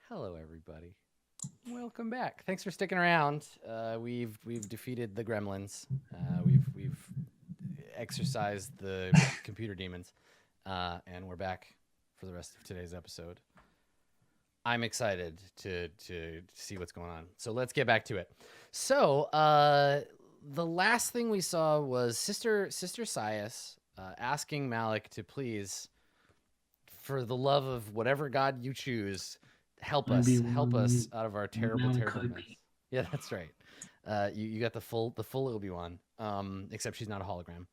Hello, everybody. Welcome back. Thanks for sticking around. We've defeated the gremlins. We've exorcised the computer demons, and we're back for the rest of today's episode. I'm excited to see what's going on. So let's get back to it. So the last thing we saw was Sister Sias asking Malik to please, for the love of whatever god you choose, help us out of our terrible mess. Yeah, that's right. You got the full Obi-Wan, except she's not a hologram.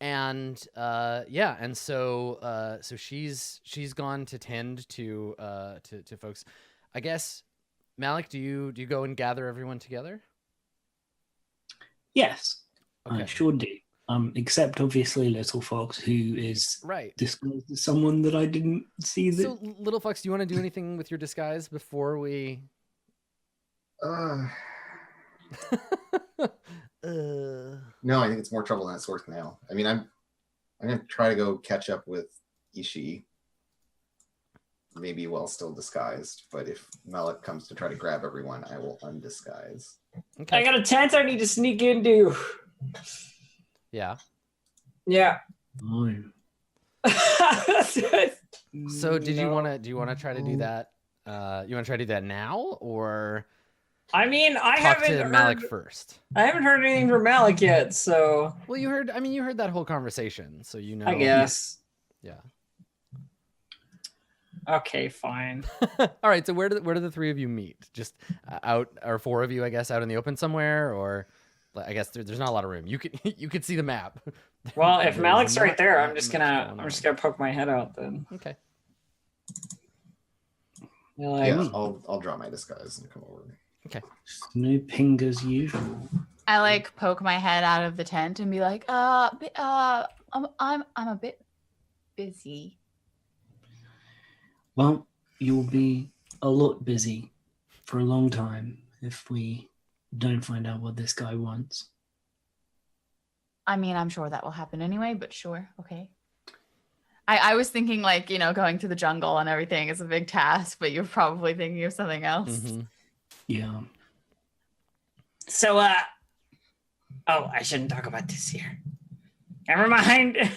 And and so she's gone to tend to folks. I guess, Malik, do you go and gather everyone together? Yes, okay. I sure do. Except obviously Little Fox, who is right disguised as someone that I didn't see. So, Little Fox, do you want to do anything with your disguise before we? No, I think it's more trouble than it's worth now. I mean, I'm gonna try to go catch up with Ishii, maybe while still disguised. But if Malik comes to try to grab everyone, I will undisguise. Okay. I got a tent I need to sneak into. Yeah. Yeah. Oh. So do you want to try to do that? You want to try to do that now, or? I mean, I haven't heard Malik first. I haven't heard anything from Malik yet, so. Well, you heard that whole conversation, so you know. I guess. Yeah. Okay, fine. All right. So where do the three of you meet? Just out, or four of you, I guess, out in the open somewhere, or I guess there's not a lot of room. You could see the map. Well, if Malik's right there, I'm just gonna poke my head out then. Okay. Yeah, I'll draw my disguise and come over. Okay. Snooping as usual. I poke my head out of the tent and be like, I'm a bit busy. Well, you'll be a lot busy for a long time if we don't find out what this guy wants. I mean, I'm sure that will happen anyway, but sure, okay. I was thinking going to the jungle and everything is a big task, but you're probably thinking of something else. Mm-hmm. Yeah. So, I shouldn't talk about this here. Never mind.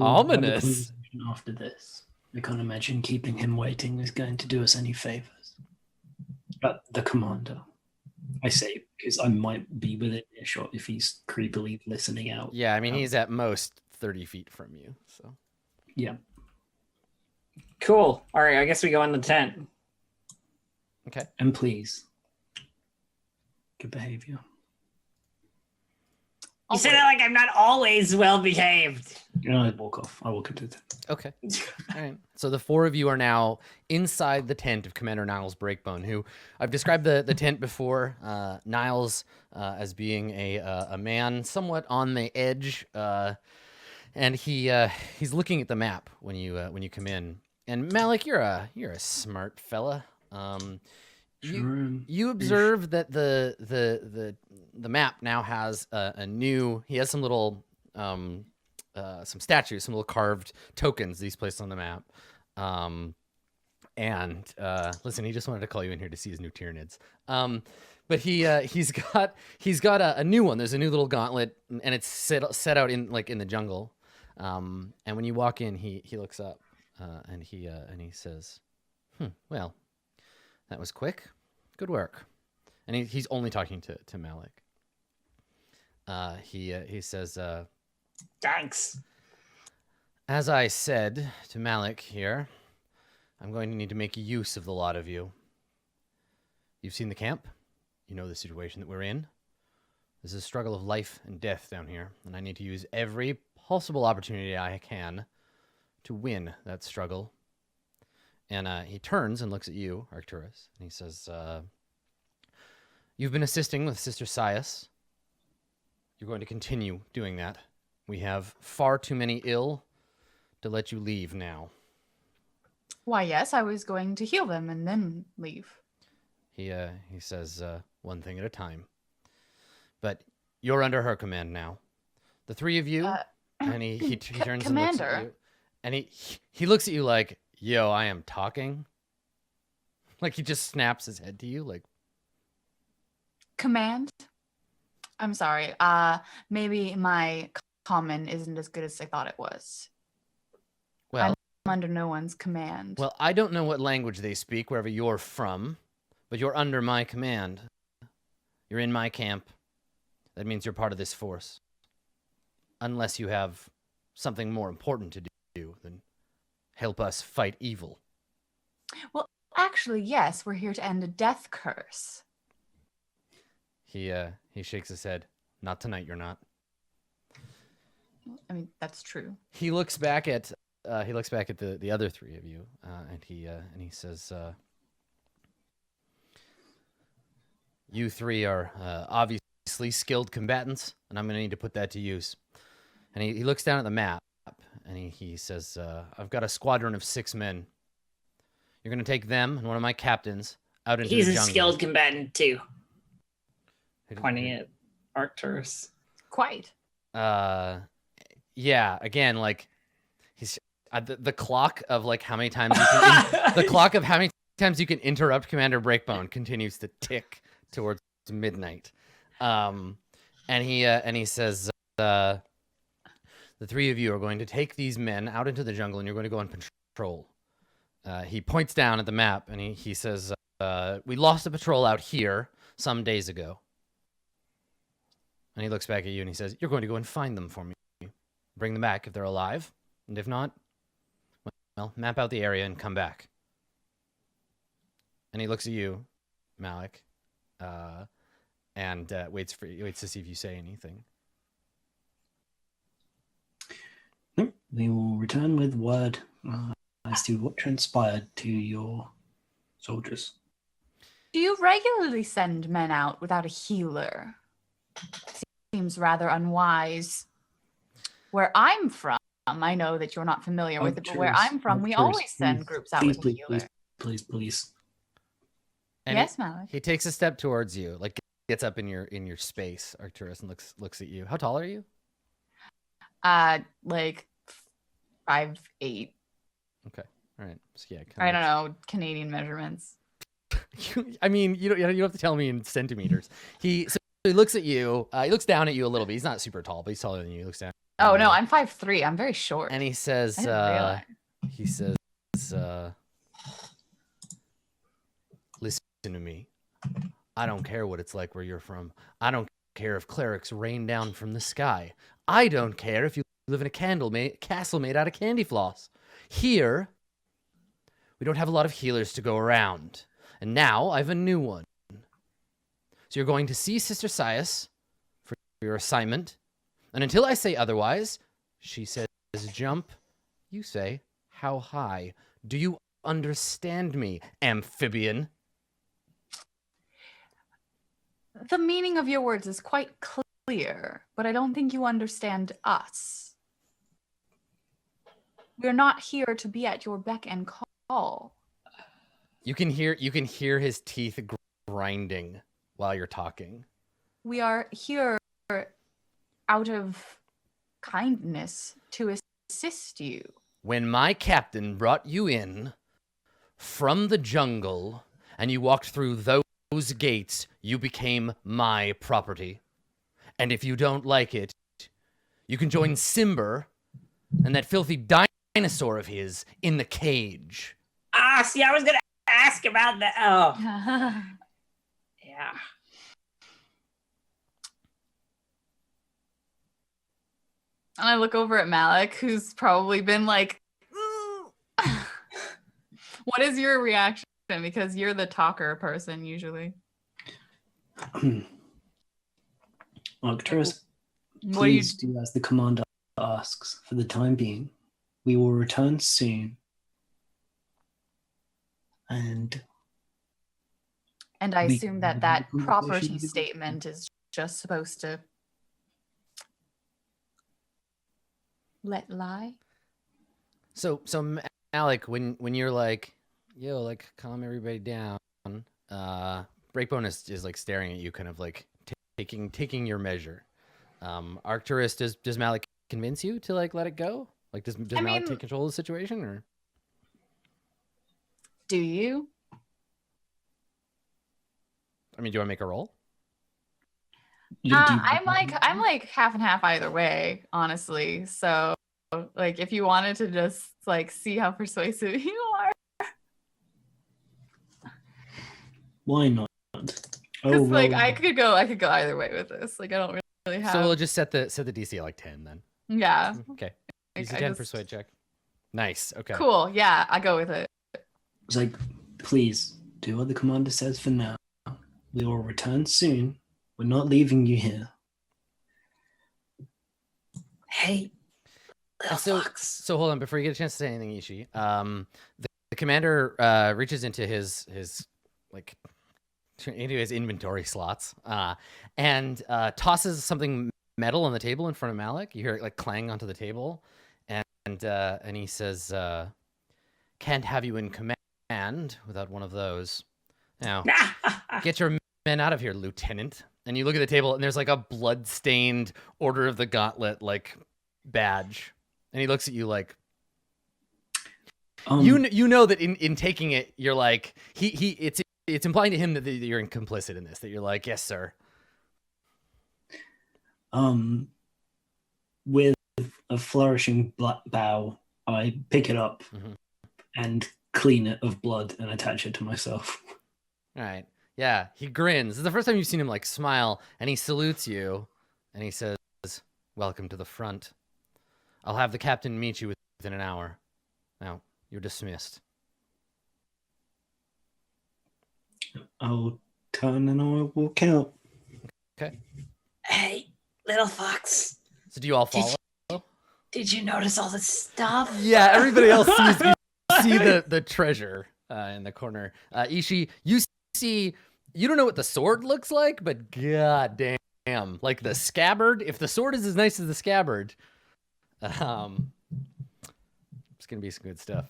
Ominous. After this, I can't imagine keeping him waiting is going to do us any favors. But the commander, I say, because I might be within earshot if he's creepily listening out. Yeah, I mean, he's at most 30 feet from you, so. Yeah. Cool. All right, I guess we go in the tent. Okay. And please, good behavior. You say that like I'm not always well behaved. I walk off. I walk into the tent. Okay. All right. So the four of you are now inside the tent of Commander Niles Breakbone, who I've described the tent before. Niles as being a man somewhat on the edge, and he's looking at the map when you come in. And Malik, you're a smart fella. You observe that the map now has he has some little some statues, some little carved tokens that he's placed on the map. Listen, he just wanted to call you in here to see his new Tyranids. But he's got a new one. There's a new little gauntlet, and it's set out in the jungle. And when you walk in, he looks up and he says, well, that was quick. Good work. And he's only talking to Malik. He says, thanks. As I said to Malik here, I'm going to need to make use of the lot of you. You've seen the camp. You know the situation that we're in. This is a struggle of life and death down here, and I need to use every possible opportunity I can to win that struggle. And he turns and looks at you, Arcturus, and he says, you've been assisting with Sister Sias. You're going to continue doing that. We have far too many ill to let you leave now. Why, yes, I was going to heal them and then leave. He says, one thing at a time. But you're under her command now. The three of you, and he turns Commander. and looks at you, and he looks at you like, yo, I am talking. Like he just snaps his head to you, like. Command. I'm sorry. Maybe my common isn't as good as I thought it was. Well, I'm under no one's command. well, I don't know what language they speak wherever you're from, but you're under my command. You're in my camp. That means you're part of this force. Unless you have something more important to do than help us fight evil. Well, actually, yes, we're here to end a death curse. He shakes his head. Not tonight, you're not. I mean, that's true. He looks back at the other three of you, and he says, "You three are obviously skilled combatants, and I'm going to need to put that to use." And he looks down at the map, and he says, "I've got a squadron of 6 men. You're going to take them and one of my captains out into the jungle." He's a skilled combatant too. Who did- Pointing at Arcturus. Quite. Yeah. Again, like he's the clock of like how many times you can the clock of how many times you can interrupt Commander Breakbone continues to tick towards midnight. And he says, the 3 of you are going to take these men out into the jungle, and you're going to go on patrol. He points down at the map, and he says, "We lost a patrol out here some days ago." And he looks back at you and he says, "You're going to go and find them for me. Bring them back if they're alive. And if not, well, map out the area and come back." And he looks at you, Malik, and waits to see if you say anything. We will return with word as to what transpired to your soldiers. Do you regularly send men out without a healer? Seems rather unwise. Where I'm from, I know that you're not familiar with it, but where I'm from, we always send groups out with a healer. Please. And Yes, Malik. he takes a step towards you, like gets up in your space, Arcturus, and looks at you. How tall are you? Like 5'8". Okay, all right. So yeah, I don't know Canadian measurements. I mean, you don't have to tell me in centimeters. So he looks at you. He looks down at you a little bit. He's not super tall, but he's taller than you. He looks down. Oh no, I'm 5'3". I'm very short. And he says, "Listen to me. I don't care what it's like where you're from. I don't care if clerics rain down from the sky. I don't care if you live in a castle made out of candy floss. Here, we don't have a lot of healers to go around. And now I have a new one. So you're going to see Sister Sias for your assignment. And until I say otherwise," she says, "jump." You say, "How high?" Do you understand me, amphibian? The meaning of your words is quite clear, but I don't think you understand us. We're not here to be at your beck and call. You can hear his teeth grinding while you're talking. We are here out of kindness to assist you. When my captain brought you in from the jungle and you walked through those gates, you became my property. And if you don't like it, you can join Simber and that filthy dinosaur of his in the cage. See, I was going to ask about that. Oh, yeah. And I look over at Malik, who's probably been like, what is your reaction? Because you're the talker person usually. Arcturus, What do you please do as the commander asks. For the time being, we will return soon. And I assume that conversation property is- statement is just supposed to let lie. So Malik, when you're like, yo, like calm everybody down, Breakbone is like staring at you, kind of like taking your measure. Arcturus, does Malik convince you to like let it go? Like does Malik take control of the situation, or Do you? I mean, do you want to make a roll? I'm like half and half either way, honestly. So like if you wanted to just like see how persuasive you are. Why not? Because like I could go either way with this. Like I don't really have. So we'll just set the DC at like 10 then. Yeah. Okay. Like, DC 10 persuade check. Nice. Okay. Cool. Yeah, I go with it. It's like, please do what the commander says for now. We will return soon. We're not leaving you here. Hey. So hold on before you get a chance to say anything, Ishii. The commander reaches into his like into his inventory slots and tosses something metal on the table in front of Malik. You hear it like clang onto the table, and he says, "Can't have you in command without one of those. Now, get your men out of here, Lieutenant." And you look at the table, and there's like a blood-stained Order of the Gauntlet like badge, and he looks at you like. You know that in taking it, you're like it's implying to him that you're complicit in this. That you're like, yes, sir. With a flourishing bow, I pick it up and clean it of blood and attach it to myself. All right. Yeah, he grins. This is the first time you've seen him like smile, and he salutes you, and he says, "Welcome to the front. I'll have the captain meet you within an hour. Now, you're dismissed." I'll turn and I'll walk out. Okay. Hey, little fox. So do you all follow? Did you notice all this stuff? Yeah, everybody else sees you see the treasure in the corner. Ishii, you see, you don't know what the sword looks like, but god damn, like the scabbard. If the sword is as nice as the scabbard, it's gonna be some good stuff.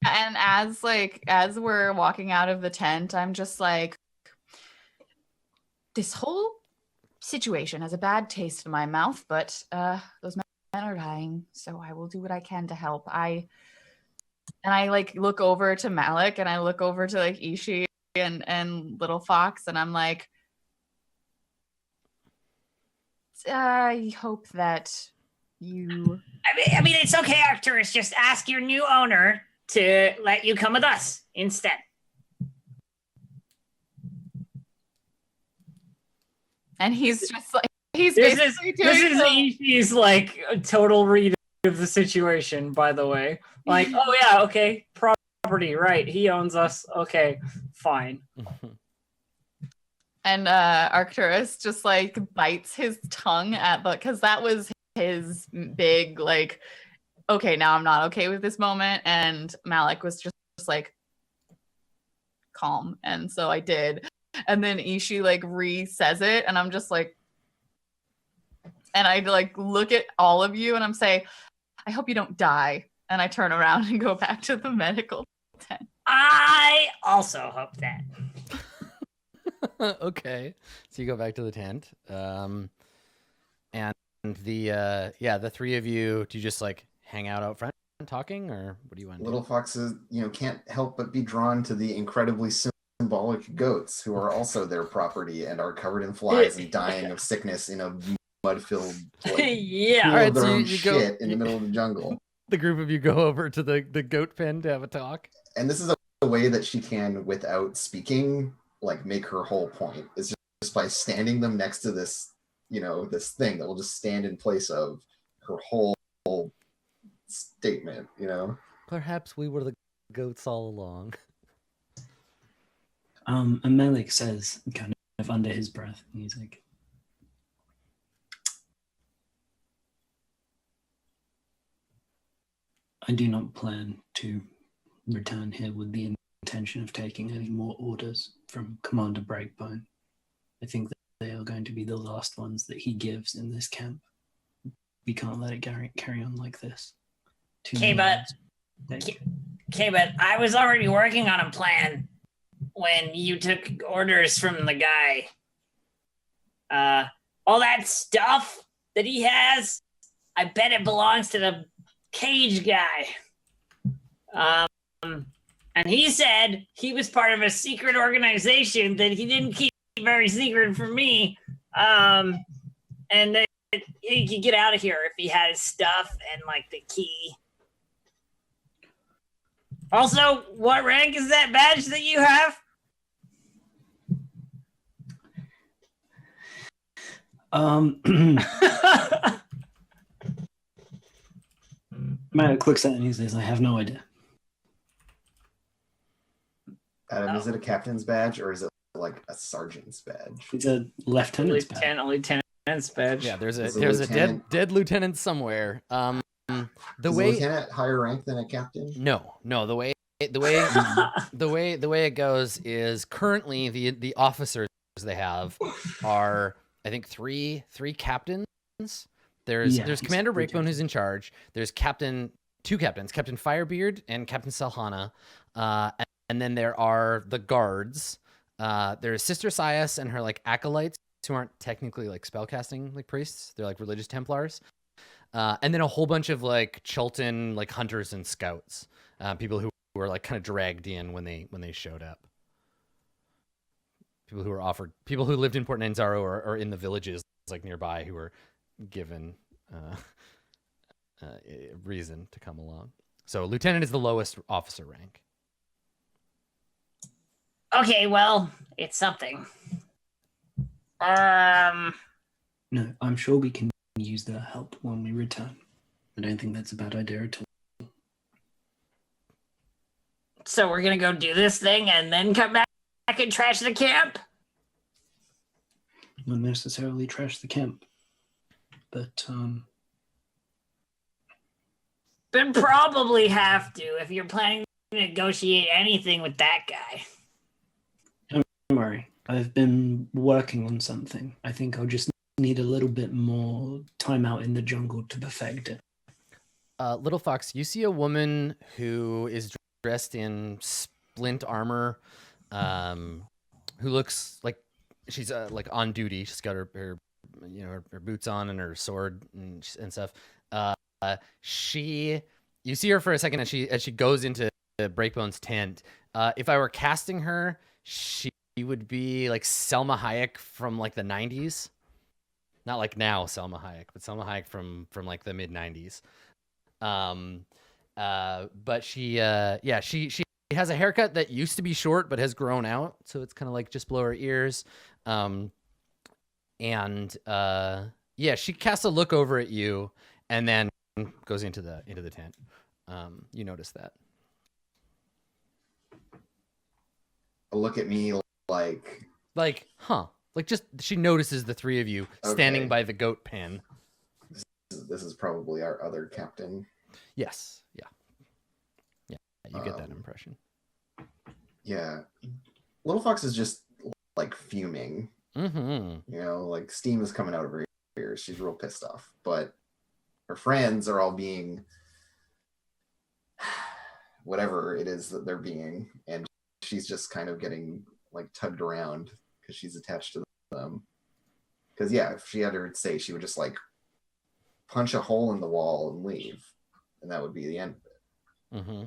And as we're walking out of the tent, I'm just like, this whole situation has a bad taste in my mouth, but those men are dying, so I will do what I can to help. I like look over to Malik, and I look over to like Ishii and Little Fox, and I'm like, I hope that you. I mean, it's okay, Arcturus. Just ask your new owner to let you come with us instead. And he's just like, he's This basically is Ishii's like a total read of the situation, by the way. Like, oh yeah, okay, property, right? He owns us. Okay, fine. And Arcturus just like bites his tongue at the, because that was his big like, okay, now I'm not okay with this moment. And Malik was just like calm, and so I did. And then Ishii like re-says it, and I'm just like, and I like look at all of you, and I'm saying, I hope you don't die. And I turn around and go back to the medical tent. I also hope that. Okay, so you go back to the tent, and the three of you, do you just like hang out front talking, or what do you want? Little foxes, can't help but be drawn to the incredibly symbolic goats who are also their property and are covered in flies and dying of sickness in a mud-filled place. Yeah. Full All right, of their so own you go- shit in the middle of the jungle. The group of you go over to the goat pen to have a talk. And this is a way that she can, without speaking, like make her whole point. Is just by standing them next to this, this thing that will just stand in place of her whole statement, Perhaps we were the goats all along. And Malik says, kind of under his breath, and he's like, I do not plan to return here with the intention of taking any more orders from Commander Breakbone. I think that they are going to be the last ones that he gives in this camp. We can't let it carry on like this. Okay, but I was already working on a plan when you took orders from the guy. All that stuff that he has, I bet it belongs to the cage guy. And he said he was part of a secret organization that he didn't keep very secret from me. And that he could get out of here if he had his stuff and like the key. Also, what rank is that badge that you have? Matt looks at it and he says, I have no idea. Adam, is it a captain's badge or is it like a sergeant's badge? It's a lieutenant's badge. Lieutenant's badge. Yeah, there's a lieutenant. dead lieutenant somewhere. The Is way a lieutenant higher rank than a captain? no, the way it goes is currently the officers they have are I think three captains. There's Commander Breakbone who's in charge. There's two captains, Captain Firebeard and Captain Salhana, and then there are the guards. There's Sister Sias and her like acolytes who aren't technically like spellcasting like priests. They're like religious Templars. And then a whole bunch of like Chultan like hunters and scouts, people who were like kind of dragged in when they showed up. People who lived in Port Nanzaro or in the villages like nearby who were given reason to come along. So lieutenant is the lowest officer rank. Okay, well, it's something. No, I'm sure we can use their help when we return. I don't think that's a bad idea at all. So we're gonna go do this thing and then come back and trash the camp? Not necessarily trash the camp, but probably have to if you're planning to negotiate anything with that guy. don't worry. I've been working on something. I think I'll just need a little bit more time out in the jungle to perfect it. Little Fox, you see a woman who is dressed in splint armor, who looks like she's like on duty. She's got her boots on and her sword and stuff. You see her for a second as she goes into Breakbone's tent. If I were casting her, she would be like Selma Hayek from like the 90s. Not like now Selma Hayek, but Selma Hayek from like the mid 90s. But she has a haircut that used to be short but has grown out, so it's kind of like just below her ears. She casts a look over at you and then goes into the tent. You notice that. A look at me like, huh? Like just she notices the three of you standing Okay. by the goat pen. This is probably our other captain. Yes. Yeah. You get that impression. Yeah. Little Fox is just like fuming. Mm-hmm. Like steam is coming out of her ears. She's real pissed off. But her friends are all being whatever it is that they're being. And she's just kind of getting like tugged around because she's attached to them. Because if she had her say, she would just like punch a hole in the wall and leave. And that would be the end of it. Mm-hmm.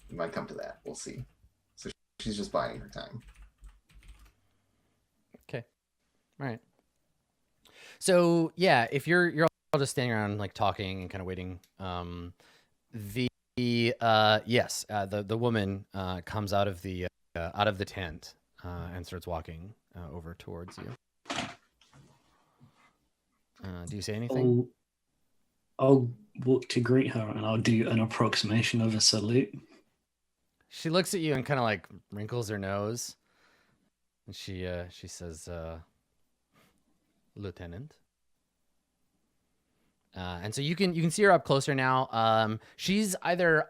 It might come to that. We'll see. So she's just biding her time. Okay. All right. So if you're all just standing around like talking and kind of waiting, the woman comes out of the tent and starts walking over towards you. Do you say anything? I'll walk to greet her and I'll do an approximation of a salute. She looks at you and kind of like wrinkles her nose, and she says, "Lieutenant." And so you can see her up closer now. She's either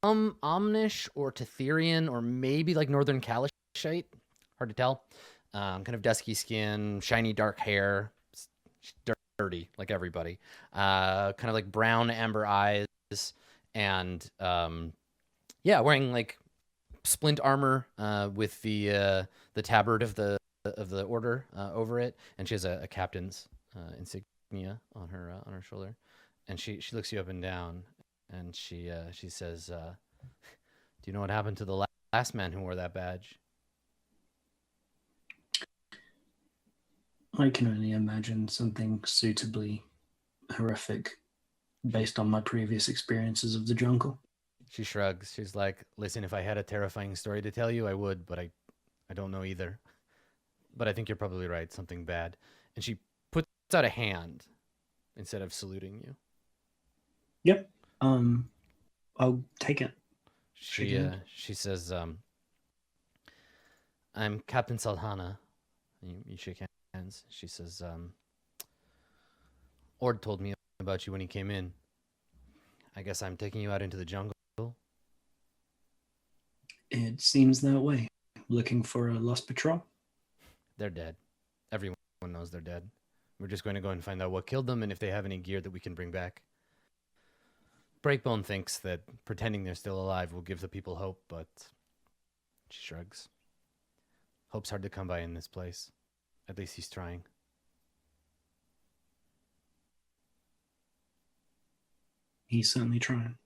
Omnish or Tetherian or maybe like Northern Kalashite. Hard to tell. Kind of dusky skin, shiny dark hair. She's dirty like everybody. Kind of like brown amber eyes, and wearing like splint armor with the tabard of the order over it, and she has a captain's insignia on her shoulder, and she looks you up and down, and she says, Do you know what happened to the last man who wore that badge? I can only imagine something suitably horrific based on my previous experiences of the jungle. She shrugs. She's like, listen, if I had a terrifying story to tell you, I would, but I don't know either. But I think you're probably right, something bad. And she puts out a hand instead of saluting you. Yep. I'll take it. She says, I'm Captain Salhana. You shake hands. She says, Ord told me about you when he came in. I guess I'm taking you out into the jungle. It seems that way. Looking for a lost patrol? They're dead. Everyone knows they're dead. We're just going to go and find out what killed them and if they have any gear that we can bring back. Breakbone thinks that pretending they're still alive will give the people hope, but she shrugs. Hope's hard to come by in this place. At least he's trying. He's certainly trying.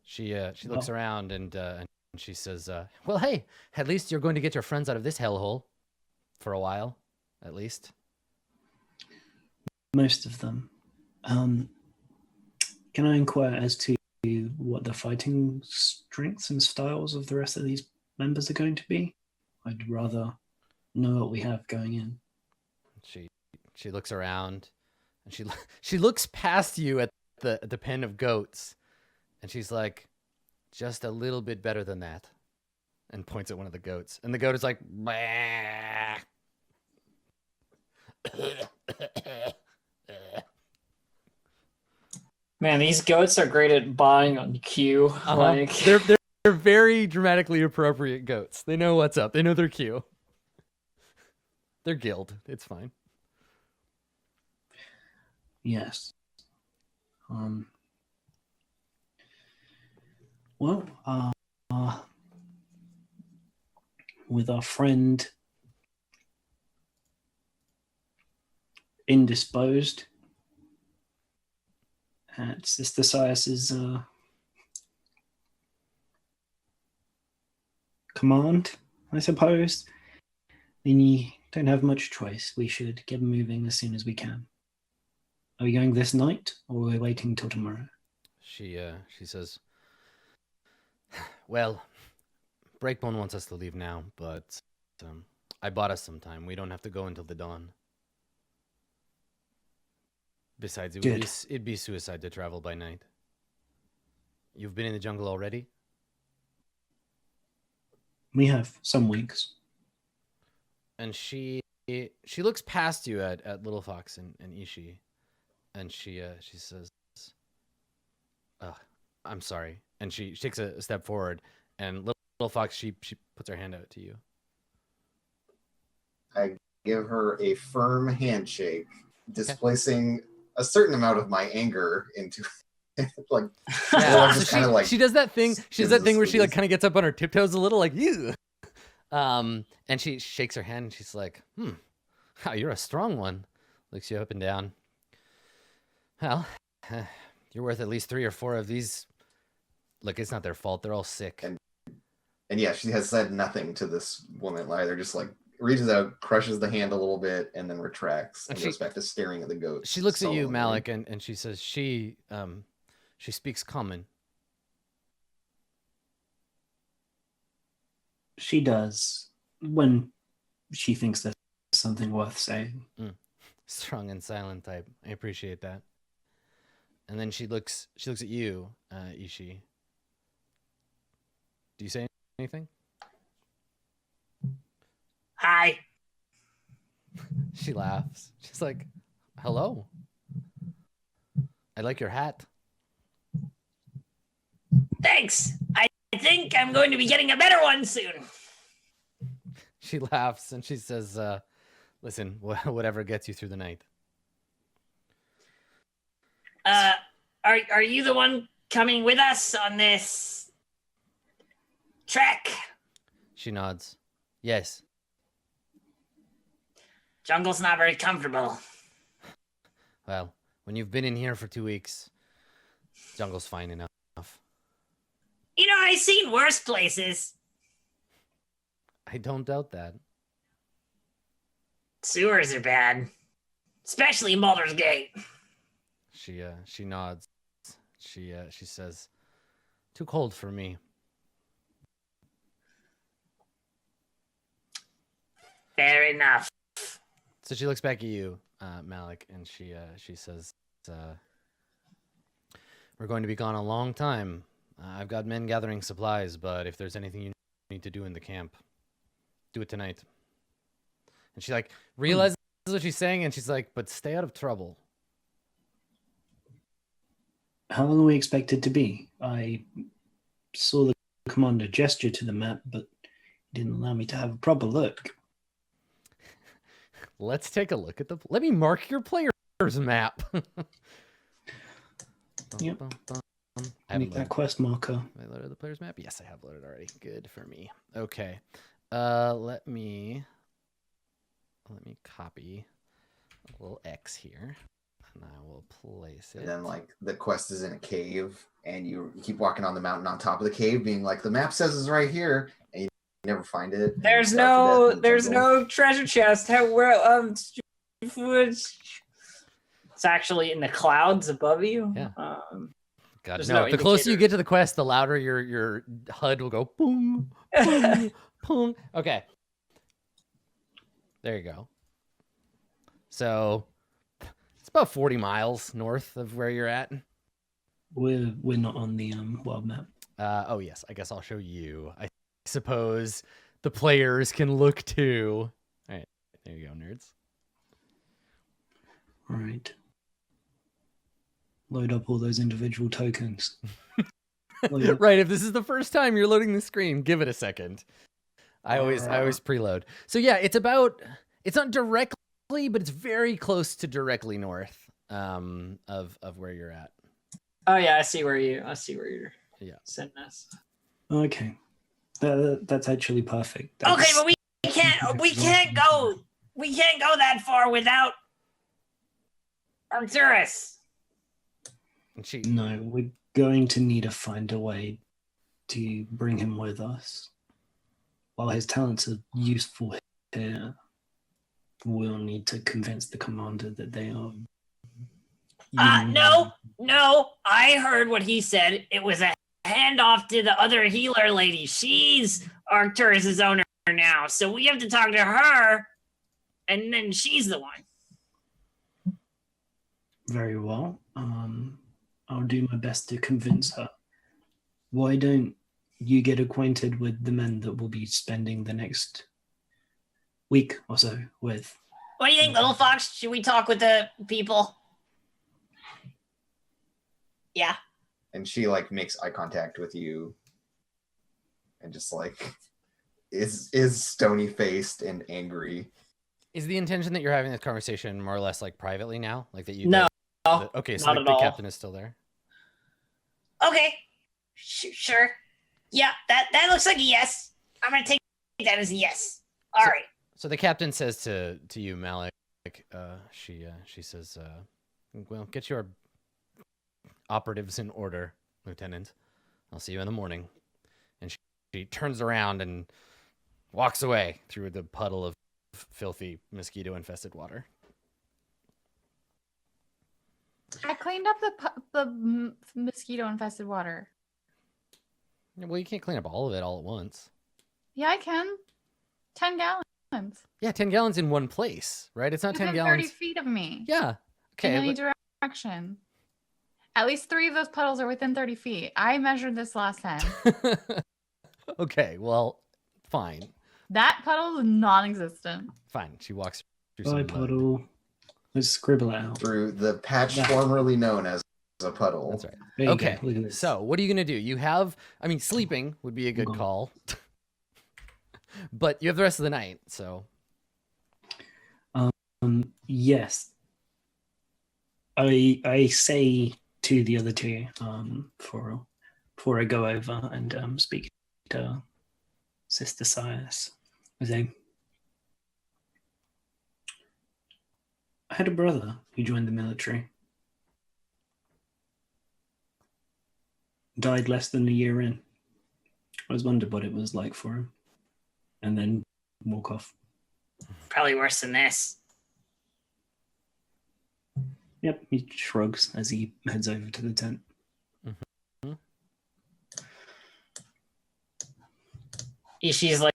She looks around and she says, well, hey, at least you're going to get your friends out of this hellhole. For a while, at least. Most of them. Can I inquire as to what the fighting strengths and styles of the rest of these members are going to be? I'd rather know what we have going in. She looks around and she looks past you at the pen of goats, and she's like, just a little bit better than that, and points at one of the goats, and the goat is like, bah. Man, these goats are great at buying on cue. Uh-huh. Like they're very dramatically appropriate goats. They know what's up. They know their cue. They're guild. It's fine. Yes. Well, with our friend indisposed at Sister Sias's command, I suppose, then you don't have much choice. We should get moving as soon as we can. Are we going this night, or are we waiting till tomorrow? She says, well, Breakbone wants us to leave now, but I bought us some time. We don't have to go until the dawn. Besides, it'd be suicide to travel by night. You've been in the jungle already? We have some weeks. And she looks past you at Little Fox and Ishi, and she says, I'm sorry. And she takes a step forward, and Little Fox, she puts her hand out to you. I give her a firm handshake, displacing a certain amount of my anger into like, yeah. just So kind of like she does that thing. She does that thing where she like kind of gets up on her tiptoes a little, like you. And she shakes her hand and she's like, wow, you're a strong one. Looks you up and down. Well, you're worth at least 3 or 4 of these. Look, it's not their fault. They're all sick. And yeah, she has said nothing to this woman either. Just like reaches out, crushes the hand a little bit, and then retracts and goes back to staring at the goat. She looks at you, Malik, and she says she speaks common. She does when she thinks there's something worth saying. Strong and silent type. I appreciate that. And then she looks at you, Ishi. Do you say anything? Hi. She laughs. She's like, hello. I like your hat. Thanks. I think I'm going to be getting a better one soon. She laughs and she says, listen, whatever gets you through the night. Are you the one coming with us on this trek? She nods. Yes. Jungle's not very comfortable. Well, when you've been in here for 2 weeks, Jungle's fine enough. You know, I've seen worse places. I don't doubt that. Sewers are bad, especially Baldur's Gate. She nods. She says, "Too cold for me." Fair enough. So she looks back at you, Malik, and she says, "We're going to be gone a long time. I've got men gathering supplies, but if there's anything you need to do in the camp, do it tonight." And she like realizes what she's saying, and she's like, "But stay out of trouble." How long are we expected to be? I saw the commander gesture to the map, but he didn't allow me to have a proper look. Let's take a look at the. Let me mark your player's map. Yep. I Make haven't that loaded. quest marker. Have I loaded the player's map? Yes, I have loaded already. Good for me. Okay. Let me copy a little X here, and I will place it. And then like the quest is in a cave, and you keep walking on the mountain on top of the cave, being like, the map says it's right here, and you never find it. and There's you starve to death in the there's jungle. no treasure chest. It's actually in the clouds above you. Yeah. God, There's no. no The closer you indicator. get to the quest, the louder your HUD will go boom, boom, boom. Okay. There you go. So it's about 40 miles north of where you're at. We're not on the world map. Oh yes, I guess I'll show you. I suppose the players can look too. All right, there you go, nerds. Right. Load up all those individual tokens. Load up- Right, if this is the first time you're loading the screen, give it a second. I always preload. So yeah, it's not directly, but it's very close to directly north of where you're at. Oh yeah, I see where you're Yeah. sending us. Okay. That's actually perfect. Okay, That's- but we can't go that far without Arcturus. And she No, we're going to need to find a way to bring him with us. While his talents are useful here, we'll need to convince the commander that they are. No, I heard what he said. It was a handoff to the other healer lady. She's Arcturus's owner now, so we have to talk to her, and then she's the one. Very well. I'll do my best to convince her. Why don't you get acquainted with the men that we'll be spending the next week or so with? What do you think, Little Fox? Should we talk with the people? Yeah. And she like makes eye contact with you, and just like is stony faced and angry. is the intention that you're having this conversation more or less like privately now, like that you? No, Okay, so not the, at the all. captain is still there. Okay. Sure. Yeah, that looks like a yes. I'm gonna take that as a yes. All right. So the captain says to you, Malik, she says, well, get your operatives in order, Lieutenant. I'll see you in the morning. And she turns around and walks away through the puddle of filthy mosquito-infested water. I cleaned up the mosquito-infested water. Well, you can't clean up all of it all at once. Yeah, I can. 10 gallons. Yeah, 10 gallons in one place, right? It's not 10 Within gallons. 30 feet of me. Yeah. Okay. In any direction. At least 3 of those puddles are within 30 feet. I measured this last time. Okay, well, fine. That puddle is non-existent. Fine. She walks through Bye, some mud. puddle. Let's scribble it out. Through the patch Yeah. formerly known as a puddle. That's right. There you Okay, go. Look at this. so what are you going to do? You have, I mean, sleeping would be a good Go on. call. But you have the rest of the night, so. Yes. I say to the other two before I go over and speak to Sister Cyrus. I say, I had a brother who joined the military. died less than a year in. I was wondering what it was like for him. And then walk off. Probably worse than this. Yep, he shrugs as he heads over to the tent. She's like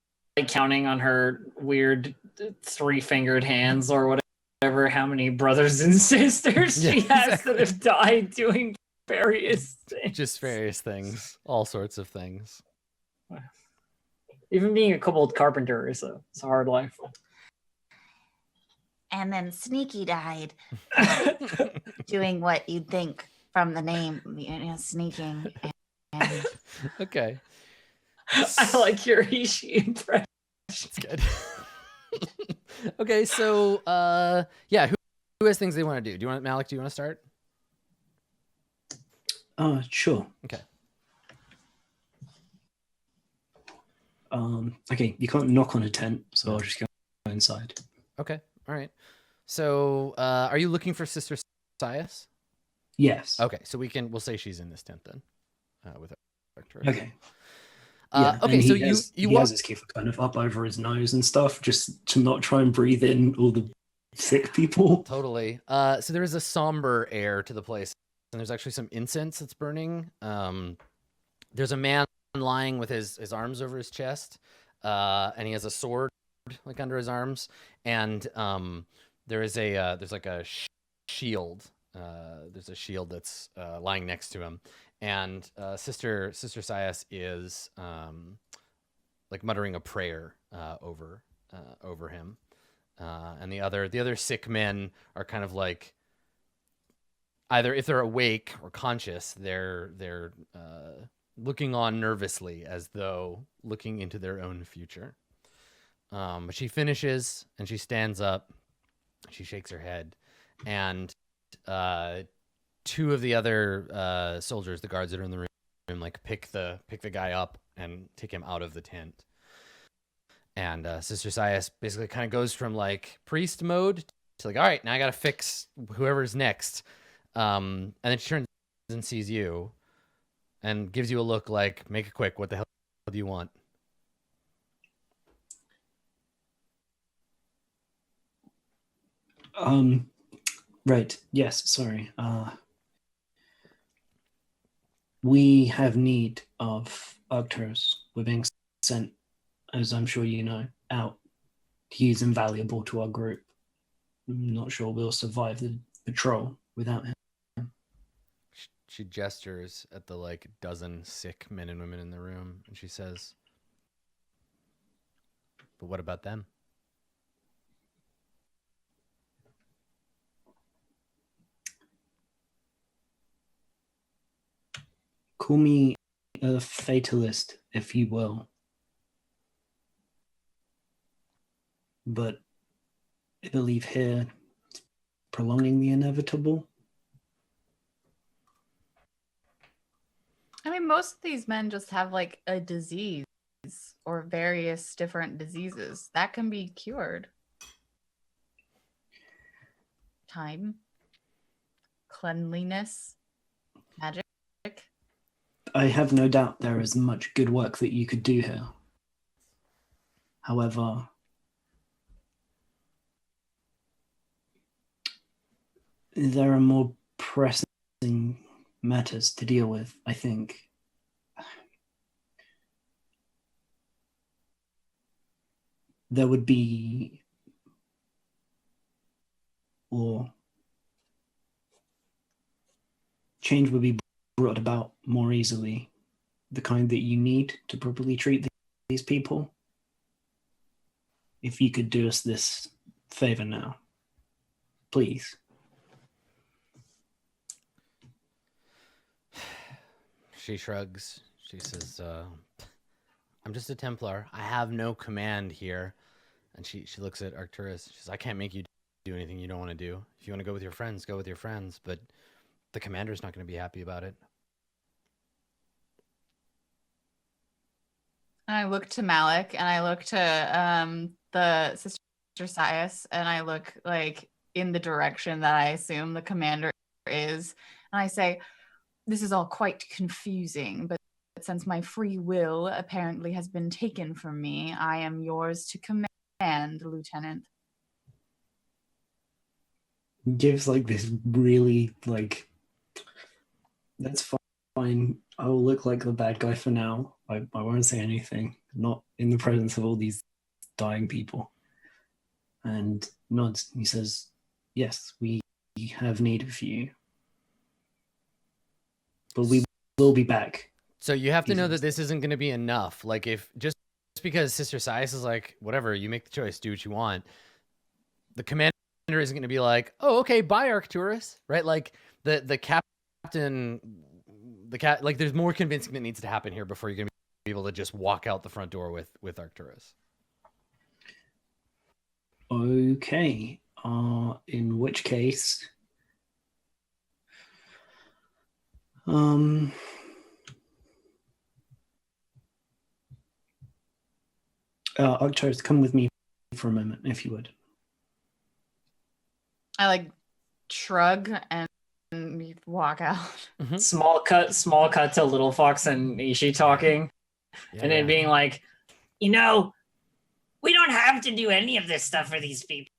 counting on her weird 3-fingered hands or whatever, how many brothers and sisters she has that have died doing various things. Just various things, all sorts of things. Even being a kobold carpenter is a hard life. And then Sneaky died doing what you'd think from the name, sneaking. And Okay. I like your Ishi impression. That's good. Okay, so yeah, who has things they want to do? Malik, do you want to start? Sure. Okay. Okay, you can't knock on a tent, so I'll just go inside. Okay, all right. So are you looking for Sister Sias? Yes. Okay, so we'll say she's in this tent then, with her. Okay. Okay, so you he has his kefir kind of up over his nose and stuff, just to not try and breathe in all the sick people. Totally. So there is a somber air to the place, and there's actually some incense that's burning. There's a man lying with his arms over his chest, and he has a sword like under his arms, and there's like a shield. There's a shield that's lying next to him, and Sister Sias is like muttering a prayer over him, and the other sick men are kind of like, either if they're awake or conscious, they're looking on nervously as though looking into their own future. But she finishes and she stands up. She shakes her head, and two of the other soldiers, the guards that are in the room, like pick the guy up and take him out of the tent. And Sister Sias basically kind of goes from like priest mode to like, all right, now I gotta fix whoever's next. And then she turns and sees you and gives you a look like, make it quick, what the hell do you want? Right. Yes, sorry. We have need of Arcturus. We're being sent, as I'm sure you know, out. He's invaluable to our group. I'm not sure we'll survive the patrol without him. She gestures at the like dozen sick men and women in the room, and she says, but what about them? Call me a fatalist, if you will. But I believe here it's prolonging the inevitable. I mean, most of these men just have like a disease or various different diseases that can be cured. Time, cleanliness, magic. I have no doubt there is much good work that you could do here. However, there are more pressing matters to deal with, I think. There would be, or change would be brought about more easily, the kind that you need to properly treat these people. If you could do us this favor now, please. She shrugs. She says, I'm just a Templar. I have no command here. And she looks at Arcturus. She says, I can't make you do anything you don't want to do. If you want to go with your friends, go with your friends. But the commander's not going to be happy about it. I look to Malik, and I look to the Sister Sias, and I look like in the direction that I assume the commander is. And I say, this is all quite confusing, but since my free will apparently has been taken from me, I am yours to command, Lieutenant. Gives like this really like, that's fine. I will look like the bad guy for now. I won't say anything. Not in the presence of all these dying people. And nods. He says, yes, we have need of you. But we will be back. So you have to know that this isn't going to be enough. Like, if just because Sister Sias is like, whatever, you make the choice, do what you want, the commander isn't going to be like, oh, okay, bye, Arcturus, right? Like the captain, like there's more convincing that needs to happen here before you're going to be able to just walk out the front door with Arcturus. Okay. In which case, Arcturus, come with me for a moment, if you would. I like shrug and walk out. Mm-hmm. Small cut to Little Fox and Ishi talking, and then being like, You know, we don't have to do any of this stuff for these people.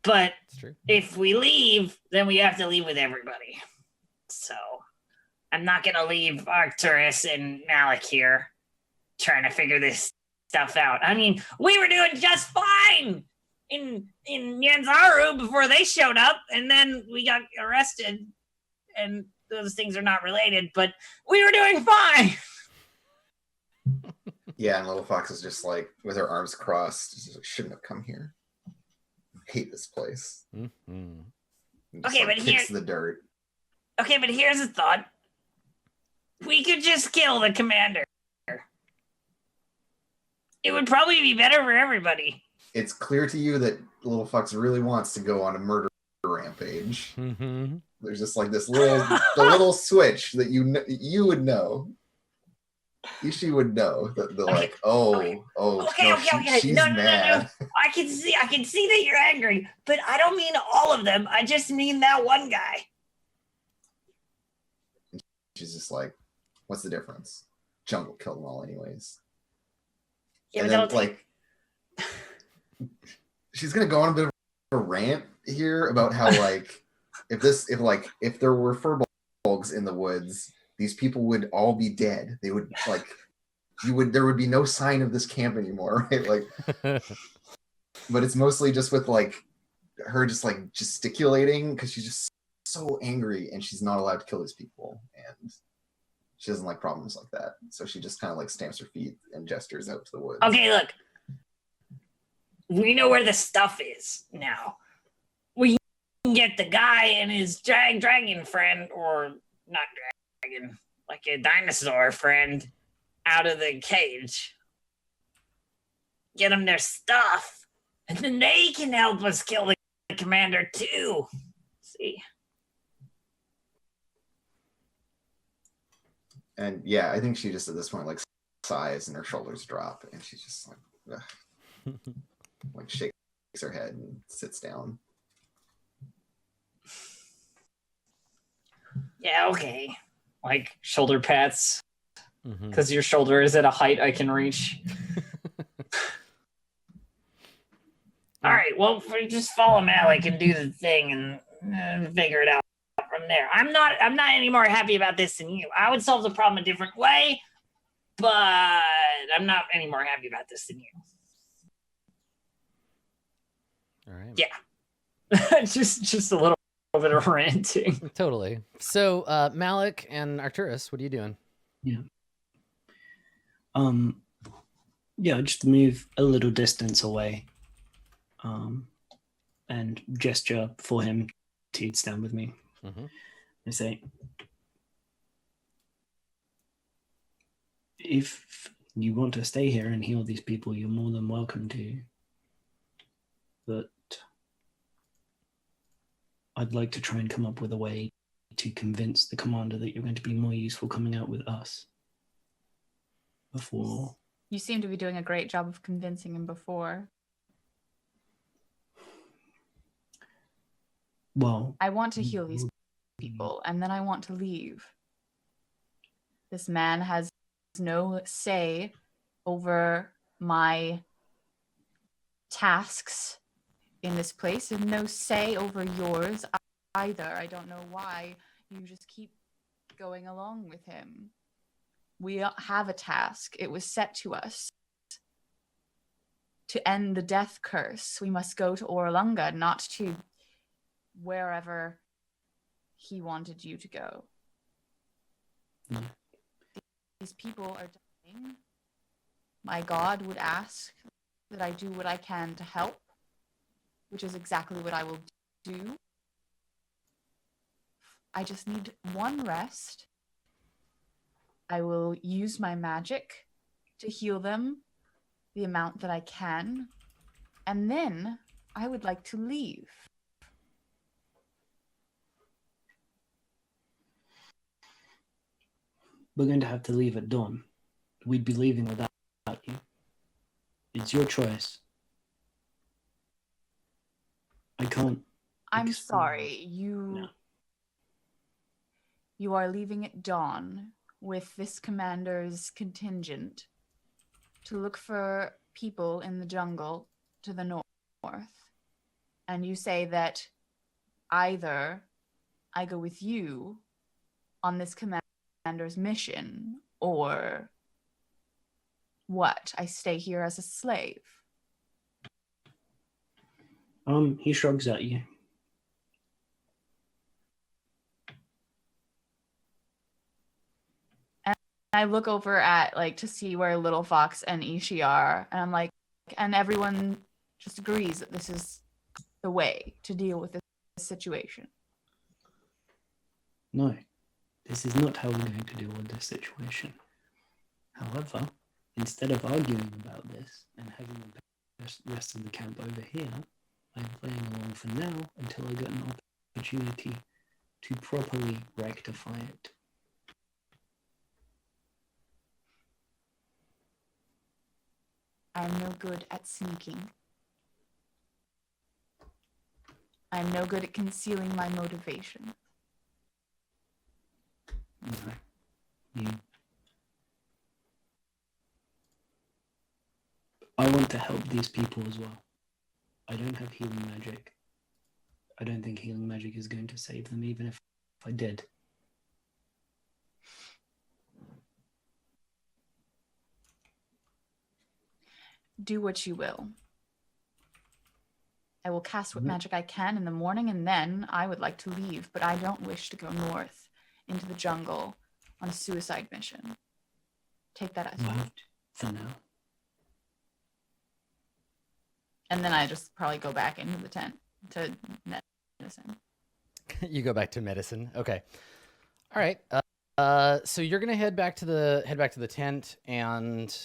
But It's true. if we leave, then we have to leave with everybody. So I'm not going to leave Arcturus and Malik here trying to figure this stuff out. I mean, we were doing just fine in Yanzaru before they showed up, and then we got arrested, and those things are not related, but we were doing fine. Yeah, and Little Fox is just like, with her arms crossed, just like, shouldn't have come here. I hate this place. Mm-hmm. And just, Okay, like, but kicks the dirt. Okay, but here's a thought. We could just kill the commander. It would probably be better for everybody. It's clear to you that Little Fox really wants to go on a murder rampage. Mm-hmm. There's just like this little switch that you would know. Ishi would know that the Okay. She's mad. No. I can see that you're angry, but I don't mean all of them. I just mean that one guy. She's just like, what's the difference? Jungle killed them all anyways. Yeah, And but then, like, she's gonna go on a bit of a rant here about how like if there were furbolgs in the woods, these people would all be dead. They would like there would be no sign of this camp anymore, right? Like, but it's mostly just with like her just like gesticulating because she's just so angry and she's not allowed to kill these people and she doesn't like problems like that. So she just kind of like stamps her feet and gestures out to the woods. Okay, look. We know where the stuff is now. We can get the guy and his dragon friend, or not dragon, like a dinosaur friend, out of the cage. Get them their stuff, and then they can help us kill the commander too. See? And yeah, I think she just at this point like sighs and her shoulders drop and she's just like, like shakes her head and sits down. Yeah, okay. like shoulder pats, Mm-hmm. because your shoulder is at a height I can reach. All right, well, just follow Malik and do the thing and figure it out from there. I'm not any more happy about this than you. I would solve the problem a different way, but I'm not any more happy about this than you. All right. Yeah. just a little bit of ranting. Totally. So, Malik and Arcturus, what are you doing? Yeah, just move a little distance away, and gesture for him to stand with me. Mm-hmm. I say, if you want to stay here and heal these people, you're more than welcome to. But I'd like to try and come up with a way to convince the commander that you're going to be more useful coming out with us before. You seem to be doing a great job of convincing him before. Well, I want to heal these people, and then I want to leave. This man has no say over my tasks in this place and no say over yours either. I don't know why you just keep going along with him. We have a task. It was set to us. To end the death curse, we must go to Orlunga, not to wherever he wanted you to go. These people are dying. My God would ask that I do what I can to help, which is exactly what I will do. I just need one rest. I will use my magic to heal them the amount that I can, and then I would like to leave. We're going to have to leave at dawn. We'd be leaving without you. It's your choice. I can't. I'm sorry. You are leaving at dawn with this commander's contingent to look for people in the jungle to the north. And you say that either I go with you on this commander's mission, or what? I stay here as a slave. He shrugs at you. I look over at, like, to see where Little Fox and Ishi are, and I'm like, and everyone just agrees that this is the way to deal with this situation. No, this is not how we're going to deal with this situation. However, instead of arguing about this and having the rest of the camp over here, I'm playing along for now until I get an opportunity to properly rectify it. I'm no good at sneaking. I'm no good at concealing my motivation. No. I want to help these people as well. I don't have healing magic. I don't think healing magic is going to save them, even if I did. Do what you will. I will cast what magic I can in the morning, and then I would like to leave, but I don't wish to go north into the jungle on a suicide mission. Take that as you wish. For now. And then I just probably go back into the tent to medicine. You go back to medicine. Okay. All right. So you're gonna head back to the tent, and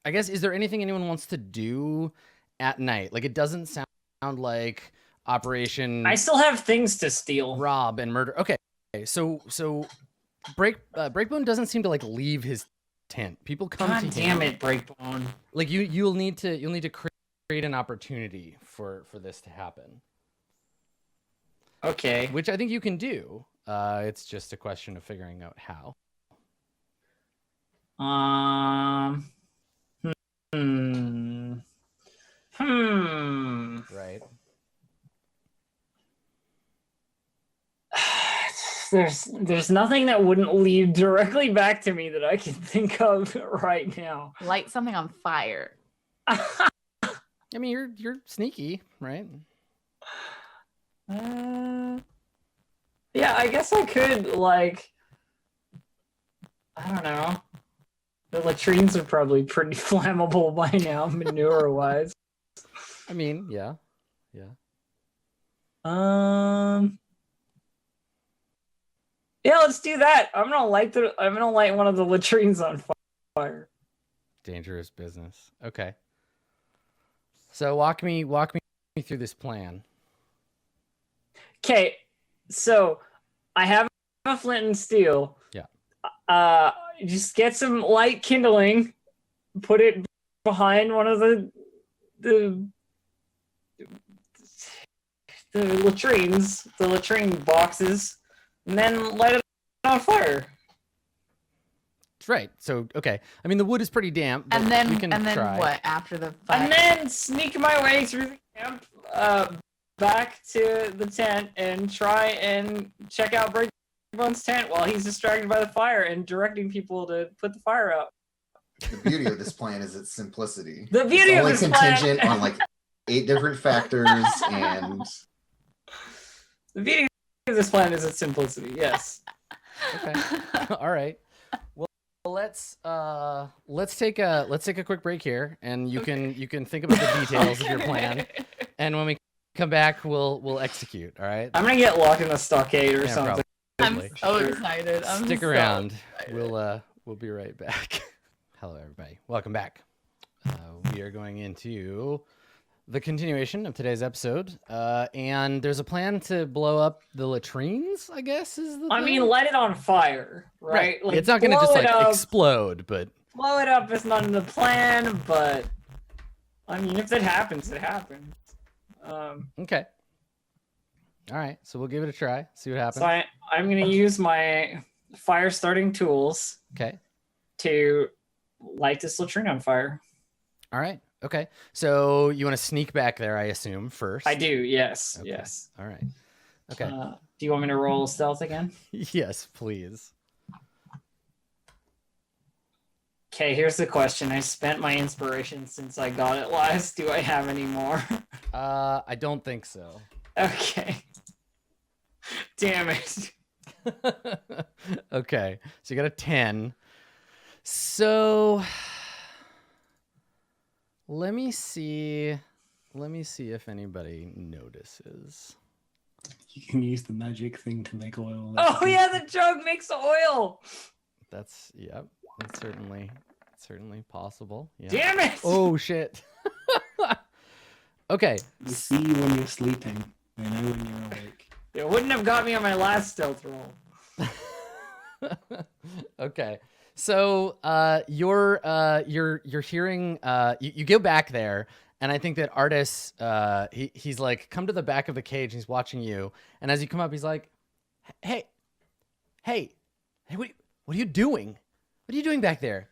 I guess, is there anything anyone wants to do at night? Like, it doesn't sound like Operation I still have things to steal. rob and murder. Okay. So Breakbone doesn't seem to like leave his tent. People come to him. God damn it, Breakbone. Like you'll need to create an opportunity for this to happen. Okay. Which I think you can do. It's just a question of figuring out how. Right. There's nothing that wouldn't lead directly back to me that I can think of right now. Light something on fire. I mean, you're sneaky, right? Yeah, I guess I could, like, I don't know. The latrines are probably pretty flammable by now, manure-wise. I mean, yeah. Yeah, let's do that. I'm gonna light one of the latrines on fire. Dangerous business. Okay. So walk me through this plan. Okay, so I have a flint and steel. Yeah. Just get some light kindling, put it behind one of the latrines, the latrine boxes, and then light it on fire. Right. So okay. I mean, the wood is pretty damp. But And then we can try. what after the fire? And then sneak my way through the camp, back to the tent and try and check out Breakbone's tent while he's distracted by the fire and directing people to put the fire out. The beauty of this plan is its simplicity. The beauty of Only this contingent plan. on like 8 different factors, and The beauty of this plan is its simplicity. Yes. Okay. All right. Well, let's take a quick break here, and you can think about the details of your plan, and when we come back, we'll execute. All right. I'm gonna get locked in a stockade or Yeah, something. probably. I'm so excited. Stick around. We'll be right back. Hello, everybody. Welcome back. We are going into the continuation of today's episode, and there's a plan to blow up the latrines. I guess is the. I plan? mean, light it on fire, right? Like, It's not gonna blow just it like up. explode, but Blow it up is not in the plan, but I mean, if it happens, it happens. okay. All right, so we'll give it a try. See what happens. So I'm gonna use my fire starting tools Okay. to light this latrine on fire. All right. Okay. So you want to sneak back there, I assume, first. I do, yes, Okay. yes. All right. Okay. Do you want me to roll stealth again? Yes, please. Okay, here's the question. I spent my inspiration since I got it last. Do I have any more? I don't think so. Okay. Damn it. Okay. So you got a 10. So let me see if anybody notices. You can use the magic thing to make oil. Oh yeah, the jug makes oil. That's certainly possible. Yeah. Damn it. Oh shit. Okay. I see you when you're sleeping. I know when you're awake. It wouldn't have got me on my last stealth roll. Okay. So you're hearing you go back there, and I think that Artis he's like come to the back of the cage and he's watching you, and as you come up he's like, hey what are you doing? What are you doing back there?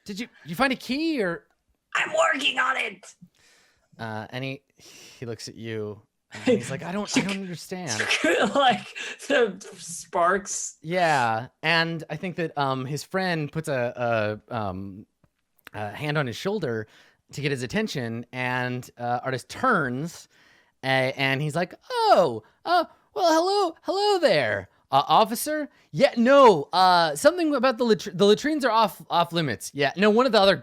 Did you find a key or? I'm working on it. And he looks at you and he's like, I don't understand. Like the sparks. Yeah, and I think that his friend puts a hand on his shoulder to get his attention, and Artist turns, and he's like, well, hello there, officer. Yeah, no, something about the latrines are off limits. Yeah, no, one of the other.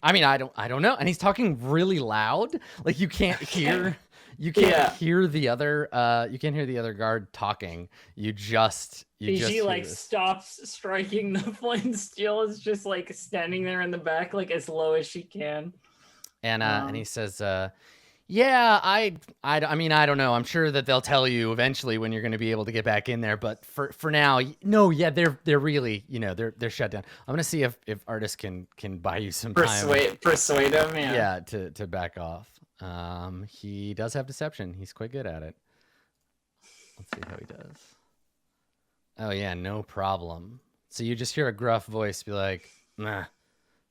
I mean, I don't know, and he's talking really loud, like you can't hear. You can't hear the other. You can't hear the other guard talking. You just. She like stops striking the flint steel. Is just like standing there in the back, like as low as she can. And he says, "Yeah, I mean, I don't know. I'm sure that they'll tell you eventually when you're going to be able to get back in there. But for now, no. Yeah, they're really, they're shut down. I'm gonna see if Artis can buy you some time. Persuade him. Yeah, to back off. He does have deception. He's quite good at it. Let's see how he does. Oh yeah, no problem. So you just hear a gruff voice be like, "Nah,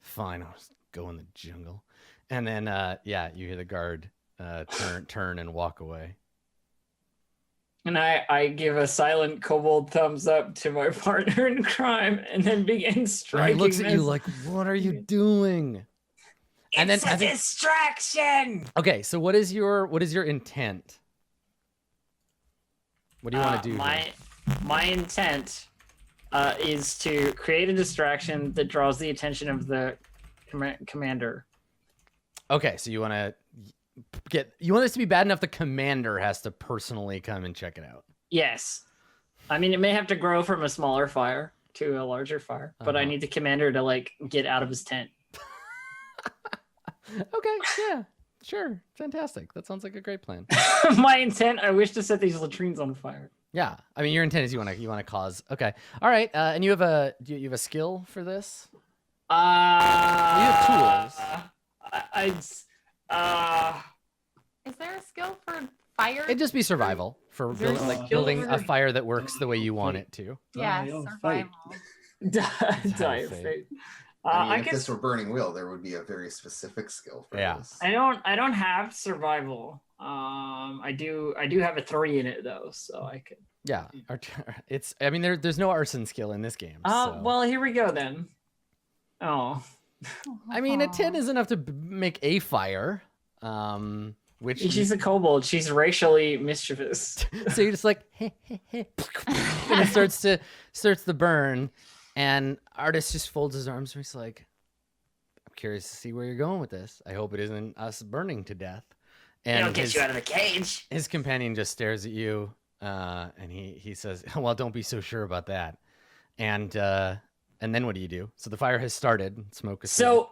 fine, I'll just go in the jungle." And then you hear the guard turn and walk away. And I give a silent kobold thumbs up to my partner in crime, and then begin striking. He looks at you like, "What are you doing?" And It's then a distraction. okay, so what is your intent? What do you want to do? My intent is to create a distraction that draws the attention of the commander. Okay, so you want this to be bad enough the commander has to personally come and check it out. Yes. I mean, it may have to grow from a smaller fire to a larger fire, but I need the commander to like get out of his tent. Okay, yeah, sure, fantastic. That sounds like a great plan. My intent, I wish to set these latrines on fire. Yeah, I mean, your intent is you want to cause. Okay, all right, and you have a skill for this? You have tools. Is there a skill for fire? It'd just be survival for There's building a silver. fire that works the way you want it to. Yeah, Die of survival. Die of fate. fate. I mean, I if guess this were Burning Wheel, there would be a very specific skill for Yeah. this. I don't have survival. I do have a 3 in it though, so I could. Yeah, it's. I mean, there's no arson skill in this game. So. Well, here we go then. Oh, I mean, a 10 is enough to make a fire. Which she's a kobold. She's racially mischievous. so you're just like, and it starts to burn, and Artist just folds his arms and he's like, I'm curious to see where you're going with this. I hope it isn't us burning to death. And It'll get you out of the cage. his companion just stares at you, and he says, well, don't be so sure about that. And then what do? So the fire has started. Smoke is So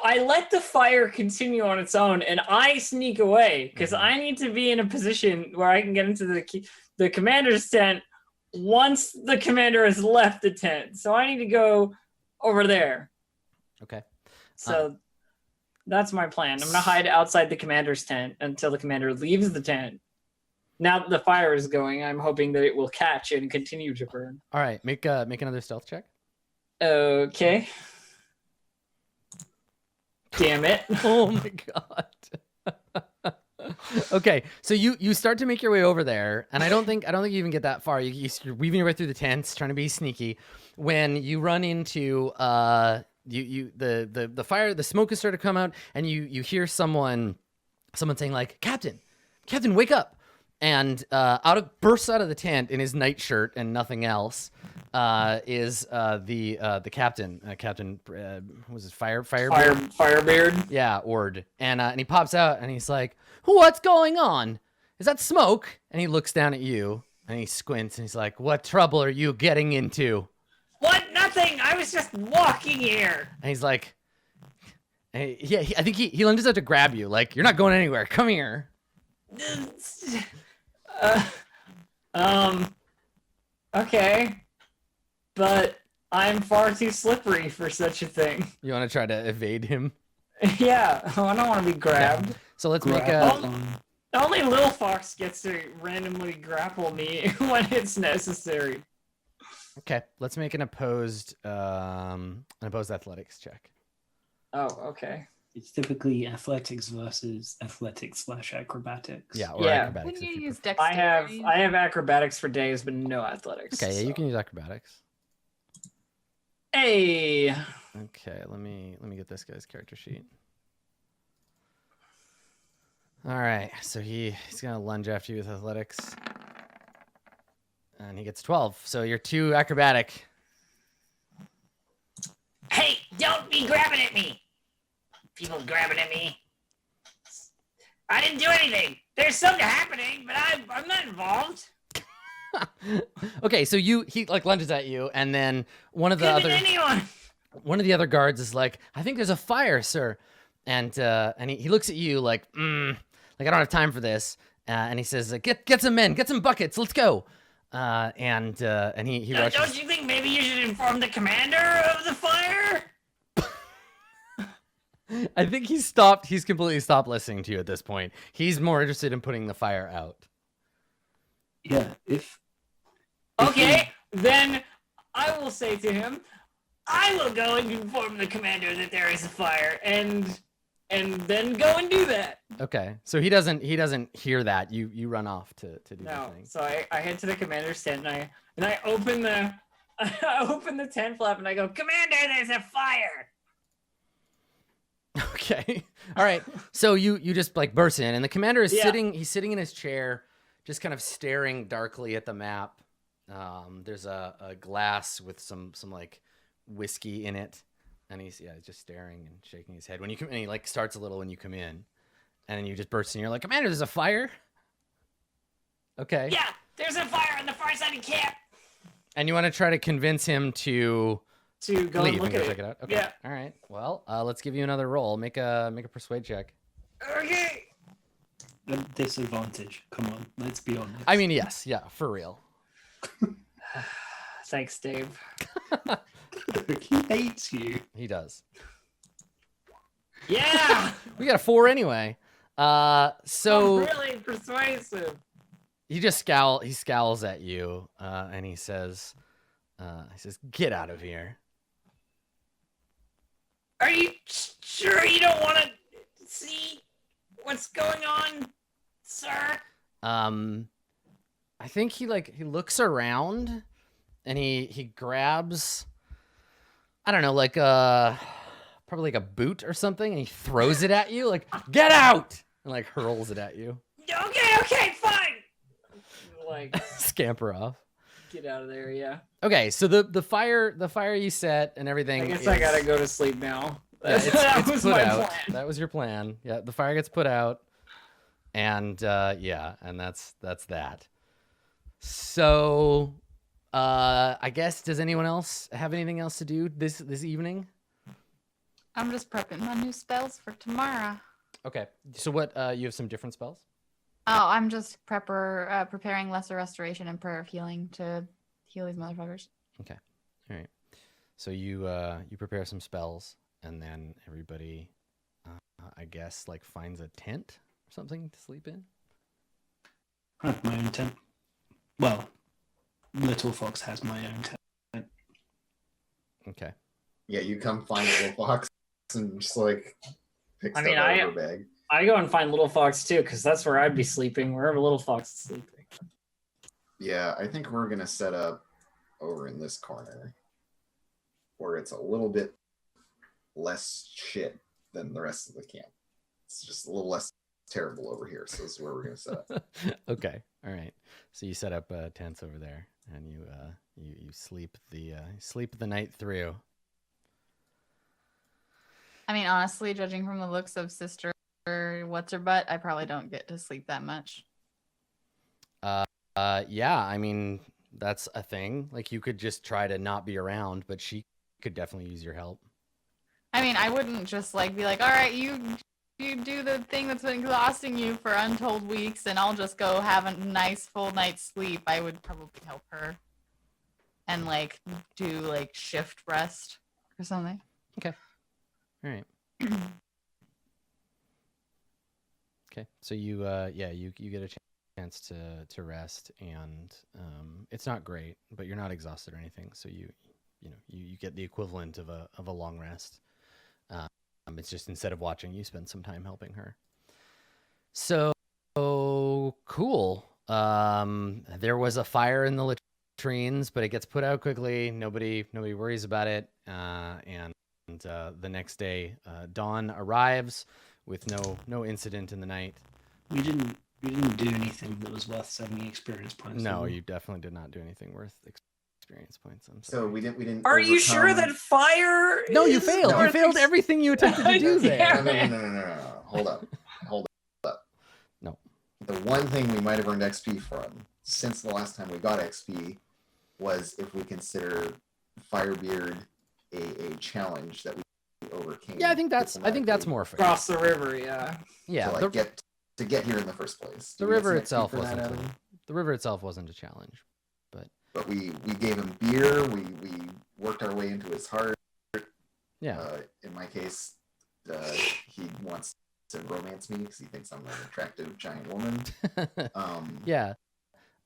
I let the fire continue on its own, and I sneak away because I need to be in a position where I can get into the commander's tent once the commander has left the tent. So I need to go over there. Okay. So that's my plan. I'm gonna hide outside the commander's tent until the commander leaves the tent. Now that the fire is going, I'm hoping that it will catch and continue to burn. All right, make another stealth check. Okay. Damn it. Oh my god. Okay, so you start to make your way over there, and I don't think you even get that far. You're weaving your way through the tents, trying to be sneaky, when you run into the fire. The smoke has started to come out, and you hear someone saying like, Captain, wake up! And bursts out of the tent in his nightshirt and nothing else is the captain. Captain was his Firebeard. Yeah, Ord. And he pops out and he's like, what's going on? Is that smoke? And he looks down at you and he squints and he's like, what trouble are you getting into? What? Nothing. I was just walking here. And he's like, hey, yeah, I think he lunges out to grab you. Like, you're not going anywhere. Come here. Okay, but I'm far too slippery for such a thing. You want to try to evade him? Yeah, I don't want to be grabbed. So let's make a... Only Lil Fox gets to randomly grapple me when it's necessary. Okay, let's make an opposed athletics check. Oh, okay. It's typically athletics versus athletics/acrobatics. Yeah, or Yeah. acrobatics. Wouldn't if you you use prefer. dexterity? I have acrobatics for days, but no athletics. Okay, yeah, you so. can use acrobatics. Hey. Okay, let me get this guy's character sheet. All right, so he's gonna lunge after you with athletics, and he gets 12. So you're 2 acrobatic. Hey, don't be grabbing at me. People grabbing at me. I didn't do anything. There's something happening, but I'm not involved. Okay, so he like lunges at you, and then one of the Could've been anyone. other guards is like, I think there's a fire, sir, and he looks at you like, like I don't have time for this, and he says, get some men, get some buckets, let's go, and he rushes. Don't you think maybe you should inform the commander of the fire? I think he's completely stopped listening to you at this point. He's more interested in putting the fire out. Yeah, if Okay, then I will say to him, I will go and inform the commander that there is a fire, And then go and do that. Okay, so he doesn't hear that. You run off to do No, the thing. so I head to the commander's tent and I open the tent flap and I go, Commander, there's a fire. Okay. All right. So you just like burst in, and the commander is Yeah. sitting in his chair, just kind of staring darkly at the map. There's a glass with some like whiskey in it, and he's just staring and shaking his head. When you come, and he like starts a little when you come in, and then you just burst in. You're like, Commander, there's a fire. Okay. Yeah, there's a fire on the far side of camp. And you want to try to convince him to go leave and look and go at check it. it out. Okay. Yeah. All right. Well, let's give you another roll. Make a persuade check. Okay. a disadvantage. Come on, let's be honest. I mean, yes, yeah, for real. Thanks, Dave. he hates you. He does. Yeah. We got a 4 anyway. So really persuasive. he scowls at you, and he says, "Get out of here." Are you sure you don't want to see what's going on, sir? I think he looks around, and he grabs, I don't know, like probably like a boot or something, and he throws it at you, like, "Get out!" and like hurls it at you. Okay, fine. Like, Scamper off. get out of there, yeah. Okay, so the fire you set and everything. I guess I gotta go to sleep now. Yeah, That it's was put my out. plan. That was your plan. Yeah, the fire gets put out, and and that's that. So, I guess, does anyone else have anything else to do this evening? I'm just prepping my new spells for tomorrow. Okay, so what? You have some different spells? Oh, I'm just preparing lesser restoration and prayer of healing to heal these motherfuckers. Okay, all right. So you prepare some spells, and then everybody, I guess, like finds a tent or something to sleep in. I have my own tent. Well, Little Fox has my own tent. Okay. Yeah, you come find a little fox and just like pick I stuff mean, out of her bag. I go and find Little Fox too, because that's where I'd be sleeping, wherever Little Fox is sleeping. Yeah, I think we're gonna set up over in this corner where it's a little bit less shit than the rest of the camp. It's just a little less terrible over here, so this is where we're gonna set up. Okay. All right. So you set up tents over there, and you sleep the night through. I mean, honestly, judging from the looks of Sister What's Her Butt, I probably don't get to sleep that much. Yeah, I mean, that's a thing. Like, you could just try to not be around, but she could definitely use your help. I mean, I wouldn't just like be like, all right, you do the thing that's been exhausting you for untold weeks, and I'll just go have a nice full night's sleep. I would probably help her and like do like shift rest or something. Okay. All right. Okay. So you get a chance to rest, and it's not great, but you're not exhausted or anything. So you get the equivalent of a long rest. It's just, instead of watching, you spend some time helping her. So cool. There was a fire in the latrines, but it gets put out quickly. Nobody worries about it. And the next day, dawn arrives with no incident in the night. We didn't do anything that was worth 70 experience points. No, you definitely did not do anything worth experience points. I'm sorry. So we didn't. Are you sure overcome- that fire? No, you is failed. You worth failed everything you attempted to do there. No. Hold up. No. The one thing we might have earned XP from since the last time we got XP was if we consider Firebeard a challenge that we overcame. Yeah, I think that's more fair. Across the river, yeah. Yeah, to get here in the first place. the Do we get river some XP itself for that, wasn't Adam? the river itself wasn't a challenge. But we gave him beer. We worked our way into his heart. Yeah. In my case, he wants to romance me because he thinks I'm an attractive giant woman. Yeah.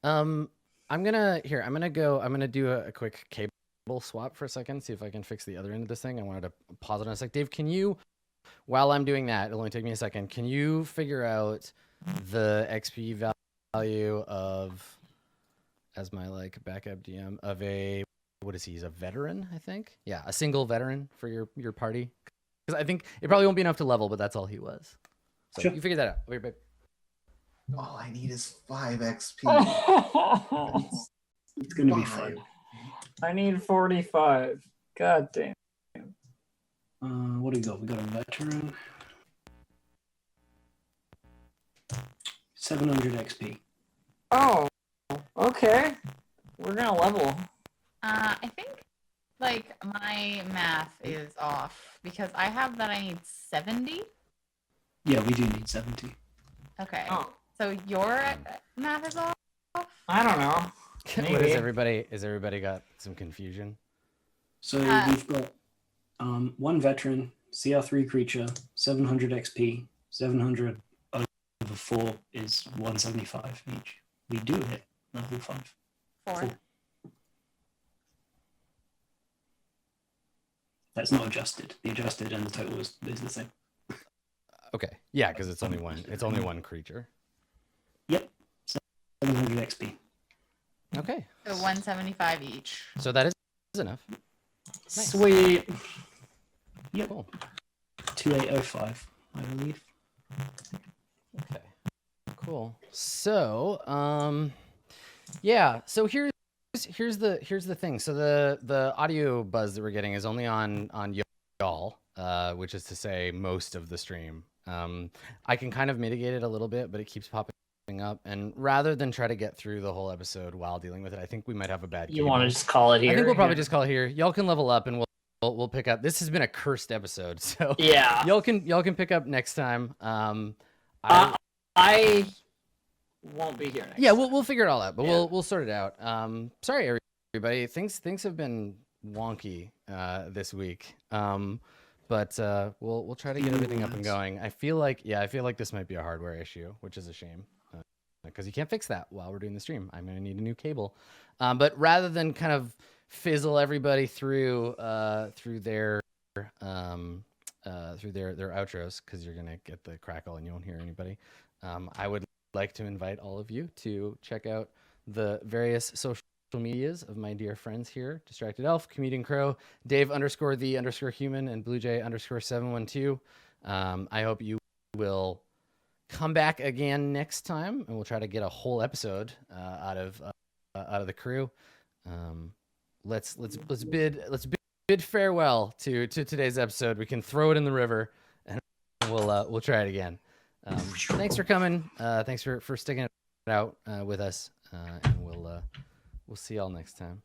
I'm gonna do a quick cable swap for a second, see if I can fix the other end of this thing. I wanted to pause it on a sec. Dave, can you, while I'm doing that, it'll only take me a second, can you figure out the XP value of, as my like backup DM, of a, what is he? He's a veteran, I think. Yeah, a single veteran for your party. Because I think it probably won't be enough to level, but that's all he was. So Sure. you figure that out. Wait, babe. All I need is 5 XP. It's gonna be fun. I need 45. God damn. What do we got? We got a veteran. 700 XP. Oh, okay. We're gonna level. I think like my math is off because I have that I need 70. Yeah, we do need 70. Okay. Oh, So your math is off? I don't know. What is Maybe. everybody got some confusion? So we've got one veteran, CR3 creature, 700 XP, 700 OP, 4 is 175 each. We do hit level 5. 4. That's not adjusted. The adjusted and the total is the same. Okay. Yeah, because it's only one. It's only one creature. Yep. 700 XP. Okay. So 175 each. So that is enough. Nice. Sweet. Yep. Cool. 2805, I believe. Okay. Cool. So, yeah. So here's the thing. So the audio buzz that we're getting is only on y'all, which is to say most of the stream. I can kind of mitigate it a little bit, but it keeps popping up. And rather than try to get through the whole episode while dealing with it, I think we might have a bad. You want to just call it here? I think we'll probably just call it here. Y'all can level up, and we'll pick up. This has been a cursed episode, so Yeah. y'all can pick up next time. I won't be here next. Yeah, time. we'll figure it all out, but Yeah. we'll sort it out. Sorry everybody, things have been wonky this week. But we'll try to get everything up and going. I feel like this might be a hardware issue, which is a shame because you can't fix that while we're doing the stream. I'm gonna need a new cable. But rather than kind of fizzle everybody through their outros, because you're gonna get the crackle and you won't hear anybody. I would like to invite all of you to check out the various social medias of my dear friends here: Distracted Elf, Commuting Crow, Dave_the_human, and BlueJ_712. I hope you will come back again next time, and we'll try to get a whole episode out of the crew. Let's bid farewell to today's episode. We can throw it in the river, and we'll try it again. Thanks for coming. Thanks for sticking it out with us, and we'll see y'all next time.